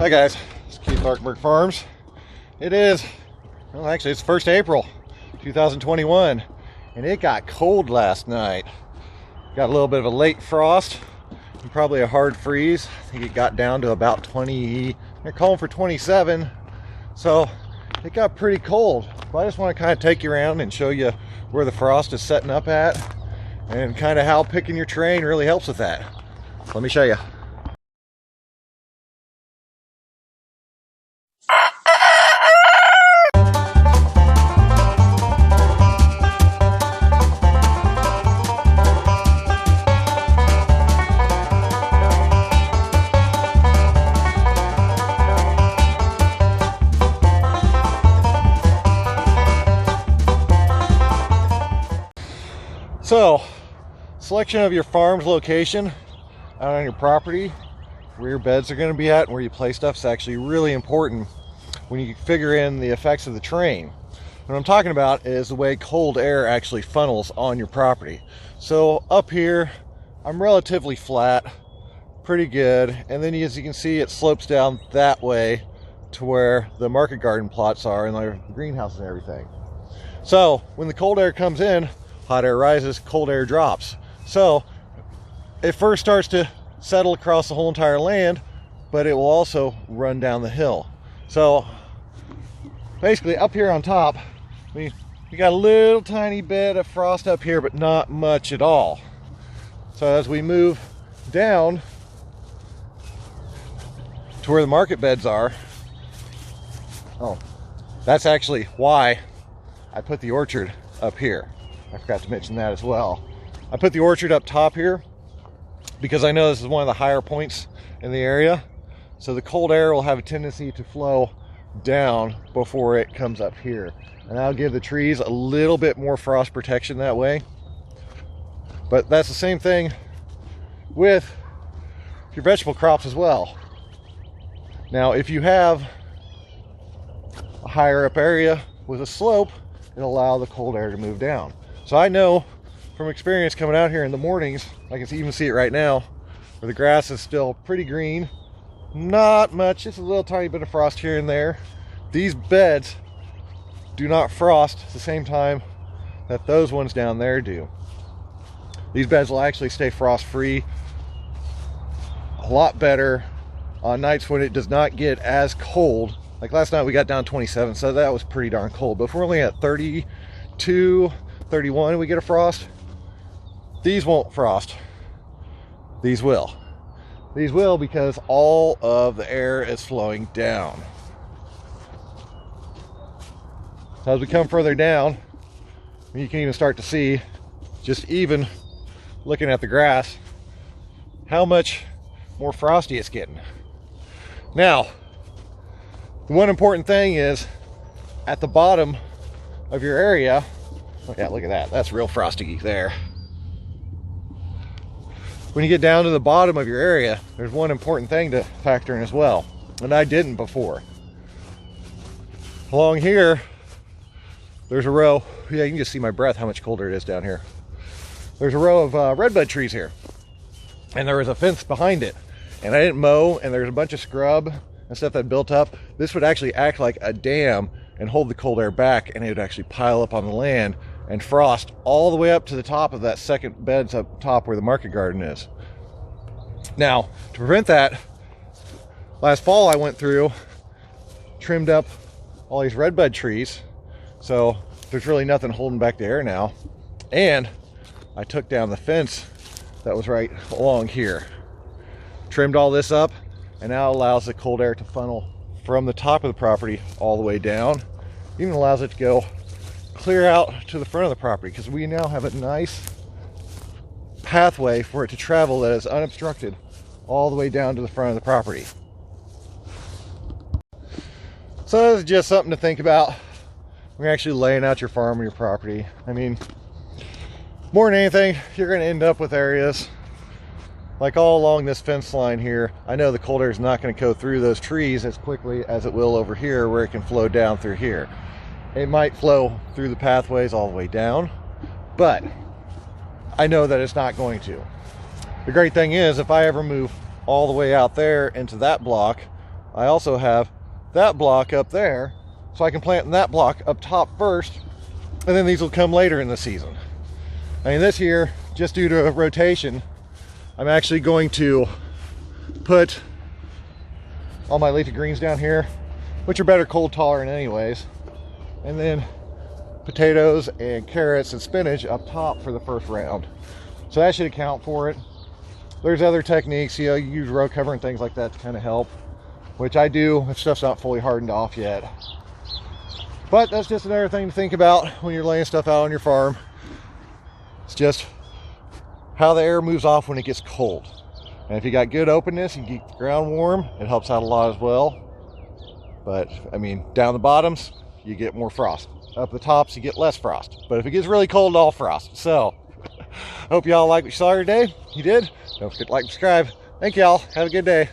Hi guys, it's Keith Larkenberg Farms. It is, well actually it's 1st April 2021 and it got cold last night. Got a little bit of a late frost and probably a hard freeze. I think it got down to about 20, they're calling for 27. So it got pretty cold. But I just want to kind of take you around and show you where the frost is setting up at and kind of how picking your terrain really helps with that. Let me show you. So, selection of your farm's location out on your property, where your beds are going to be at, and where you play stuff is actually really important when you figure in the effects of the terrain. What I'm talking about is the way cold air actually funnels on your property. So up here, I'm relatively flat, pretty good, and then as you can see, it slopes down that way to where the market garden plots are and the greenhouse and everything. So when the cold air comes in, hot air rises, cold air drops. So it first starts to settle across the whole entire land, but it will also run down the hill. So basically up here on top, we got a little tiny bit of frost up here, but not much at all. So as we move down to where the market beds are, oh, that's actually why I put the orchard up here. I forgot to mention that as well. I put the orchard up top here because I know this is one of the higher points in the area. So the cold air will have a tendency to flow down before it comes up here. And that'll give the trees a little bit more frost protection that way. But that's the same thing with your vegetable crops as well. Now, if you have a higher up area with a slope, it'll allow the cold air to move down. So I know from experience coming out here in the mornings, I can even see it right now, where the grass is still pretty green. Not much, just a little tiny bit of frost here and there. These beds do not frost at the same time that those ones down there do. These beds will actually stay frost free a lot better on nights when it does not get as cold. Like last night we got down 27, so that was pretty darn cold. But if we're only at 32, 31 and we get a frost, these won't frost. These will. These will because all of the air is flowing down. So as we come further down, you can even start to see, just even looking at the grass, how much more frosty it's getting. Now, the one important thing is at the bottom of your area, oh yeah, look at that, that's real frosty there. When you get down to the bottom of your area, there's one important thing to factor in as well, and I didn't before. Along here, there's a row, yeah, you can just see my breath, how much colder it is down here. There's a row of redbud trees here, and there was a fence behind it, and I didn't mow, and there's a bunch of scrub and stuff that built up. This would actually act like a dam and hold the cold air back, and it would actually pile up on the land and frost all the way up to the top of that second beds up top where the market garden is. Now, to prevent that, last fall I went through, trimmed up all these redbud trees, so there's really nothing holding back the air now. And I took down the fence that was right along here, trimmed all this up, and now it allows the cold air to funnel from the top of the property all the way down. Even allows it to go clear out to the front of the property, because we now have a nice pathway for it to travel that is unobstructed all the way down to the front of the property. So this is just something to think about when you're actually laying out your farm or your property. I mean, more than anything, you're going to end up with areas like all along this fence line here. I know the cold air is not going to go through those trees as quickly as it will over here, where it can flow down through here. It might flow through the pathways all the way down, but I know that it's not going to. The great thing is, if I ever move all the way out there into that block, I also have that block up there, so I can plant in that block up top first, and then these will come later in the season. I mean, this year, just due to rotation, I'm actually going to put all my leafy greens down here, which are better cold tolerant anyways, and then potatoes and carrots and spinach up top for the first round. So that should account for it. There's other techniques, you know, you use row cover and things like that to kind of help, which I do if stuff's not fully hardened off yet. But that's just another thing to think about when you're laying stuff out on your farm. It's just how the air moves off when it gets cold. And if you got good openness, you can keep the ground warm, it helps out a lot as well. But I mean, down the bottoms, you get more frost. Up the tops, you get less frost. But if it gets really cold, all frost. So, hope y'all like what you saw today. You did? Don't forget to like and subscribe. Thank y'all. Have a good day.